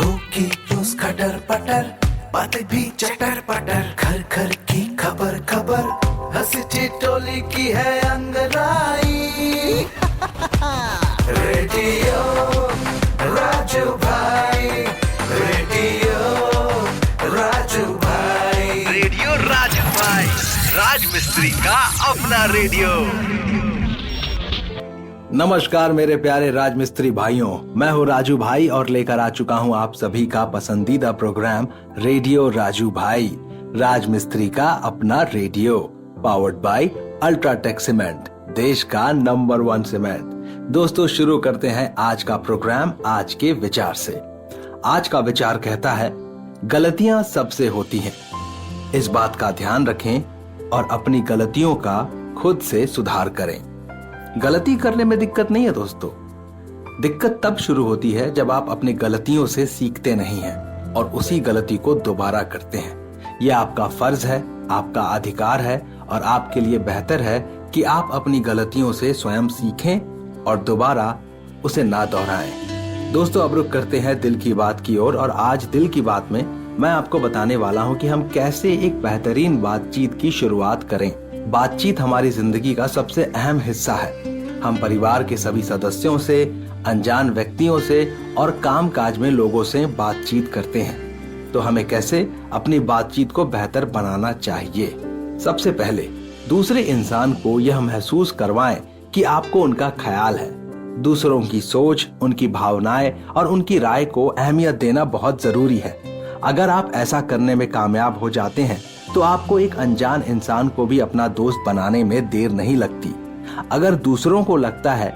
होगी रोज खटर पटर, बातें भी चटर पटर, घर घर की खबर खबर, हंसी ठिठोली की है अंगड़ाई। रेडियो राजू भाई, रेडियो राजू भाई, रेडियो राजू भाई, राज मिस्त्री का अपना रेडियो। नमस्कार मेरे प्यारे राजमिस्त्री भाइयों, मैं हूँ राजू भाई और लेकर आ चुका हूँ आप सभी का पसंदीदा प्रोग्राम रेडियो राजू भाई, राजमिस्त्री का अपना radio, powered by UltraTech cement, देश का नंबर 1 सीमेंट। दोस्तों शुरू करते हैं आज का प्रोग्राम आज के विचार से। आज का विचार कहता है, गलतियां सबसे होती हैं, इस बात का ध्यान रखें और अपनी गलतियों का खुद से सुधार करें। गलती करने में दिक्कत नहीं है दोस्तों, दिक्कत तब शुरू होती है जब आप अपनी गलतियों से सीखते नहीं हैं और उसी गलती को दोबारा करते हैं। यह आपका फर्ज है, आपका अधिकार है और आपके लिए बेहतर है कि आप अपनी गलतियों से स्वयं सीखें और दोबारा उसे ना दोहराएं। दोस्तों अब रुक करते हैं दिल की बात की ओर और आज दिल की बात में मैं आपको बताने वाला हूं कि हम कैसे एक बेहतरीन बातचीत की शुरुआत करें। बातचीत हमारी जिंदगी का सबसे अहम हिस्सा है। हम परिवार के सभी सदस्यों से, अनजान व्यक्तियों से और काम काज में लोगों से बातचीत करते हैं। तो हमें कैसे अपनी बातचीत को बेहतर बनाना चाहिए? सबसे पहले दूसरे इंसान को यह महसूस करवाएं कि आपको उनका ख्याल है। दूसरों की सोच, उनकी भावनाएं और उनकी राय को अहमियत देना बहुत जरूरी है। अगर आप ऐसा करने में कामयाब हो जाते हैं तो आपको एक अनजान इंसान को भी अपना दोस्त बनाने में देर नहीं लगती। अगर दूसरों को लगता है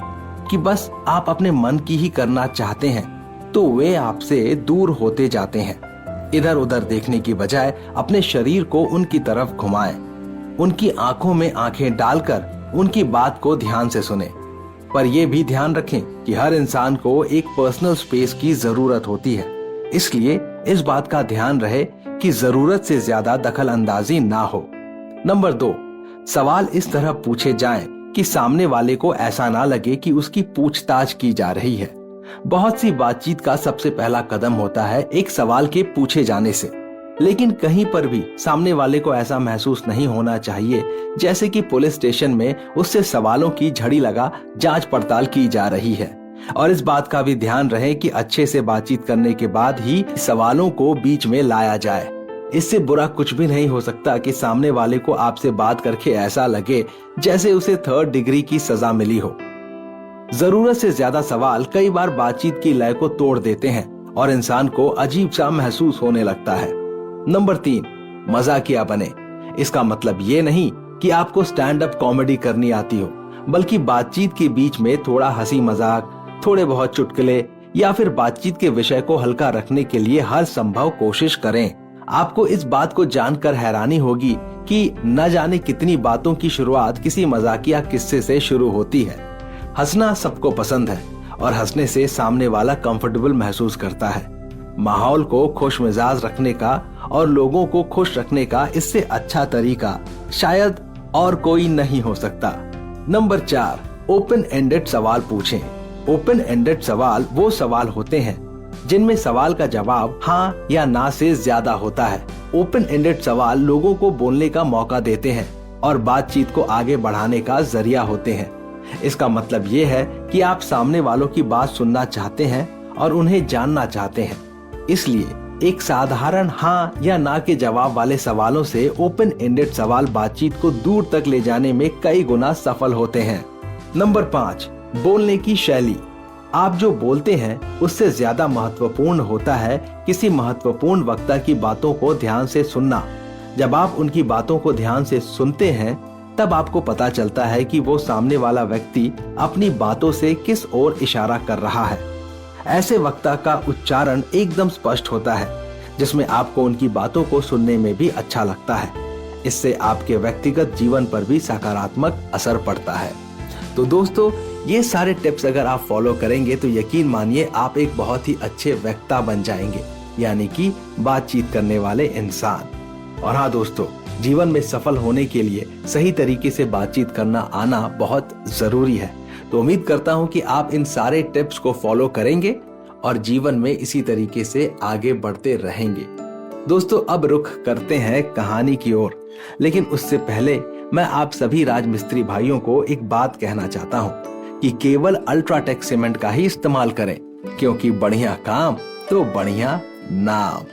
कि बस आप अपने मन की ही करना चाहते हैं तो वे आपसे दूर होते जाते हैं। इधर उधर देखने की बजाय अपने शरीर को उनकी तरफ घुमाएं। उनकी आंखों में आंखें डालकर उनकी बात को ध्यान से सुने। पर यह भी ध्यान रखें कि हर इंसान को एक पर्सनल स्पेस की जरूरत होती है, इसलिए इस बात का ध्यान रहे कि जरूरत से ज्यादा दखल अंदाजी ना हो। नंबर 2, सवाल इस तरह पूछे जाएं कि सामने वाले को ऐसा ना लगे कि उसकी पूछताछ की जा रही है। बहुत सी बातचीत का सबसे पहला कदम होता है एक सवाल के पूछे जाने से, लेकिन कहीं पर भी सामने वाले को ऐसा महसूस नहीं होना चाहिए जैसे कि पुलिस स्टेशन में उससे सवालों की झड़ी लगा जांच पड़ताल की जा रही है। और इस बात का भी ध्यान रहे कि अच्छे से बातचीत करने के बाद ही सवालों को बीच में लाया जाए। इससे बुरा कुछ भी नहीं हो सकता कि सामने वाले को आपसे बात करके ऐसा लगे जैसे उसे 3rd डिग्री की सजा मिली हो। जरूरत से ज्यादा सवाल कई बार बातचीत की लय को तोड़ देते हैं और इंसान को अजीब सा महसूस होने लगता है। नंबर 3, मजाकिया बने। इसका मतलब ये नहीं कि आपको स्टैंड अप कॉमेडी करनी आती हो, बल्कि बातचीत के बीच में थोड़ा हंसी मजाक, थोड़े बहुत चुटकुले या फिर बातचीत के विषय को हल्का रखने के लिए हर संभव कोशिश करें। आपको इस बात को जानकर हैरानी होगी कि न जाने कितनी बातों की शुरुआत किसी मजाकिया किस्से से शुरू होती है। हंसना सबको पसंद है और हंसने से सामने वाला कंफर्टेबल महसूस करता है। माहौल को खुश मिजाज रखने का और लोगों को खुश रखने का इससे अच्छा तरीका शायद और कोई नहीं हो सकता। नंबर 4, ओपन एंडेड सवाल पूछें। ओपन एंडेड सवाल वो सवाल होते हैं जिनमें सवाल का जवाब हाँ या ना से ज्यादा होता है। ओपन एंडेड सवाल लोगों को बोलने का मौका देते हैं और बातचीत को आगे बढ़ाने का जरिया होते हैं। इसका मतलब ये है कि आप सामने वालों की बात सुनना चाहते हैं और उन्हें जानना चाहते हैं। इसलिए एक साधारण हाँ या ना के जवाब वाले सवालों से ओपन एंडेड सवाल बातचीत को दूर तक ले जाने में कई गुना सफल होते हैं। नंबर 5, बोलने की शैली। आप जो बोलते हैं उससे ज्यादा महत्वपूर्ण होता है किसी महत्वपूर्ण वक्ता की बातों को ध्यान से सुनना। जब आप उनकी बातों को ध्यान से सुनते हैं तब आपको पता चलता है कि वो सामने वाला व्यक्ति अपनी बातों से किस ओर इशारा कर रहा है। ऐसे वक्ता का उच्चारण एकदम स्पष्ट होता है जिसमें आपको उनकी बातों को सुनने में भी अच्छा लगता है। इससे आपके व्यक्तिगत जीवन पर भी सकारात्मक असर पड़ता है। तो दोस्तों ये सारे टिप्स अगर आप फॉलो करेंगे तो यकीन मानिए आप एक बहुत ही अच्छे वक्ता बन जाएंगे, यानी कि बातचीत करने वाले इंसान। और हाँ दोस्तों, जीवन में सफल होने के लिए सही तरीके से बातचीत करना आना बहुत जरूरी है। तो उम्मीद करता हूँ कि आप इन सारे टिप्स को फॉलो करेंगे और जीवन में इसी तरीके से आगे बढ़ते रहेंगे। दोस्तों, अब रुख करते हैं कहानी की ओर, लेकिन उससे पहले मैं आप सभी राजमिस्त्री भाइयों को एक बात कहना चाहता हूँ कि केवल अल्ट्राटेक सीमेंट का ही इस्तेमाल करें, क्योंकि बढ़िया काम तो बढ़िया नाम।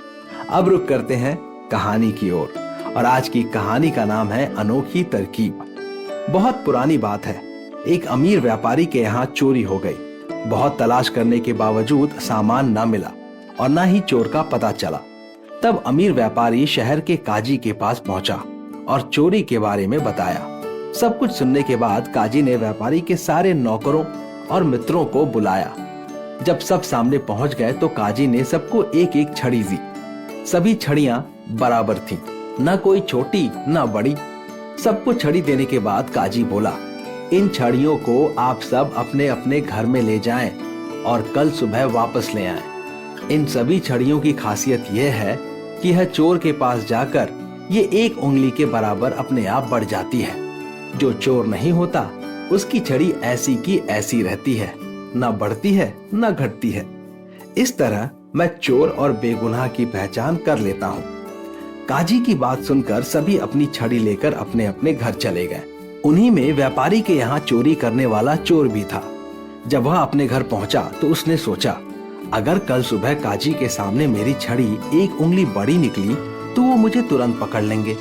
अब रुख करते हैं कहानी की ओर, और आज की कहानी का नाम है अनोखी तरकीब। बहुत पुरानी बात है। एक अमीर व्यापारी के यहाँ चोरी हो गई। बहुत तलाश करने के बावजूद सामान न मिला और न ही चोर का पता चला। तब अमीर व्यापारी शहर के काजी के पास पहुंचा और चोरी के बारे में बताया। सब कुछ सुनने के बाद काजी ने व्यापारी के सारे नौकरों और मित्रों को बुलाया। जब सब सामने पहुंच गए तो काजी ने सबको एक एक छड़ी दी। सभी छड़ियां बराबर थीं, न कोई छोटी न बड़ी। सबको छड़ी देने के बाद काजी बोला, इन छड़ियों को आप सब अपने अपने घर में ले जाएं और कल सुबह वापस ले आएं। इन सभी छड़ियों की खासियत यह है कि यह चोर के पास जाकर ये एक उंगली के बराबर अपने आप बढ़ जाती है। जो चोर नहीं होता उसकी छड़ी ऐसी की ऐसी रहती है, न बढ़ती है न घटती है। इस तरह मैं चोर और बेगुनाह की पहचान कर लेता हूँ। काजी की बात सुनकर सभी अपनी छड़ी लेकर अपने अपने घर चले गए। उन्हीं में व्यापारी के यहाँ चोरी करने वाला चोर भी था। जब वह अपने घर पहुंचा तो उसने सोचा, अगर कल सुबह काजी के सामने मेरी छड़ी एक उंगली बड़ी निकली तो वो मुझे तुरंत पकड़ लेंगे,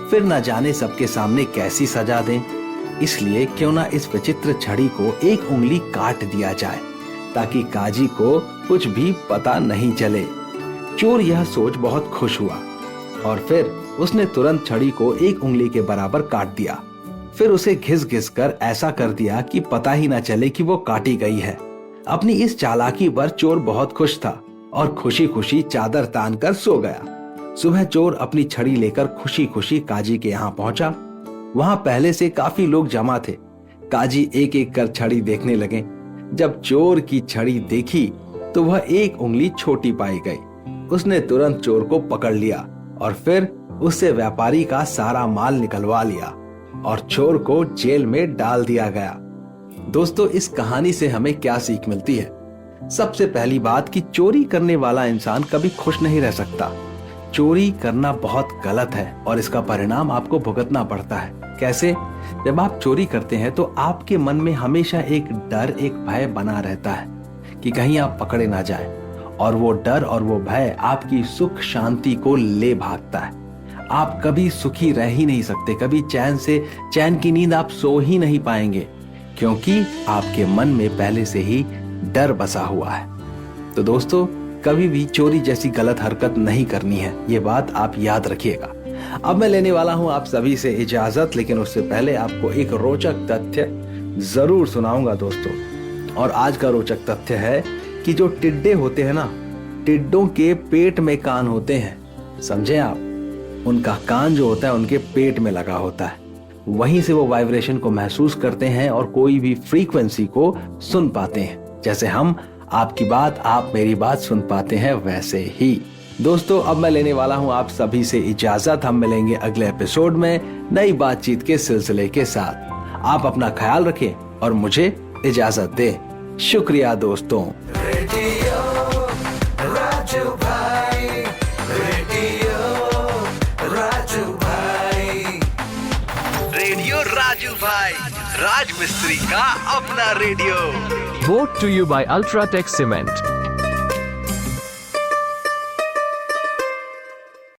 फिर न जाने सबके सामने कैसी सजा दें। इसलिए क्यों ना इस विचित्र छड़ी को एक उंगली काट दिया जाए ताकि काजी को कुछ भी पता नहीं चले। चोर यह सोच बहुत खुश हुआ और फिर उसने तुरंत छड़ी को एक उंगली के बराबर काट दिया। फिर उसे घिस घिस कर ऐसा कर दिया कि पता ही ना चले कि वो काटी गई है। अपनी इस चालाकी पर चोर बहुत खुश था और खुशी खुशी चादर तान कर सो गया। सुबह चोर अपनी छड़ी लेकर खुशी खुशी काजी के यहाँ पहुंचा। वहां पहले से काफी लोग जमा थे। काजी एक एक कर छड़ी देखने लगे। जब चोर की छड़ी देखी तो वह एक उंगली छोटी पाई गई। उसने तुरंत चोर को पकड़ लिया और फिर उससे व्यापारी का सारा माल निकलवा लिया और चोर को जेल में डाल दिया गया। दोस्तों, इस कहानी से हमें क्या सीख मिलती है? सबसे पहली बात कि चोरी करने वाला इंसान कभी खुश नहीं रह सकता। चोरी करना बहुत गलत है और इसका परिणाम आपको भुगतना पड़ता है। कैसे? जब आप चोरी करते हैं तो आपके मन में हमेशा एक डर, एक भय बना रहता है कि कहीं आप पकड़े ना जाएं, और वो डर और वो भय आपकी सुख शांति को ले भागता है। आप कभी सुखी रह ही नहीं सकते, कभी चैन की नींद आप सो ही नहीं पाएंगे, क्योंकि आपके मन में पहले से ही डर बसा हुआ है। तो दोस्तों, कभी भी चोरी जैसी गलत हरकत नहीं करनी है, ये बात आप याद रखिएगा। अब मैं लेने वाला हूं आप सभी से इजाजत, लेकिन उससे पहले आपको एक रोचक तथ्य जरूर सुनाऊंगा दोस्तों। और आज का रोचक तथ्य है कि जो टिड्डे होते हैं ना, टिड्डों के पेट में कान होते हैं। समझे आप? उनका कान जो होता है उनके पेट में लगा होता है। वहीं से वो वाइब्रेशन को महसूस करते हैं और कोई भी फ्रीक्वेंसी को सुन पाते हैं। जैसे हम आपकी बात, आप मेरी बात सुन पाते हैं, वैसे ही। दोस्तों, अब मैं लेने वाला हूं आप सभी से इजाजत। हम मिलेंगे अगले एपिसोड में नई बातचीत के सिलसिले के साथ। आप अपना ख्याल रखें और मुझे इजाजत दें। शुक्रिया दोस्तों। रेडियो राजू भाई, रेडियो राजू भाई, रेडियो राजू भाई, राज मिस्त्री का अपना radio. Brought to you by Ultratech Cement.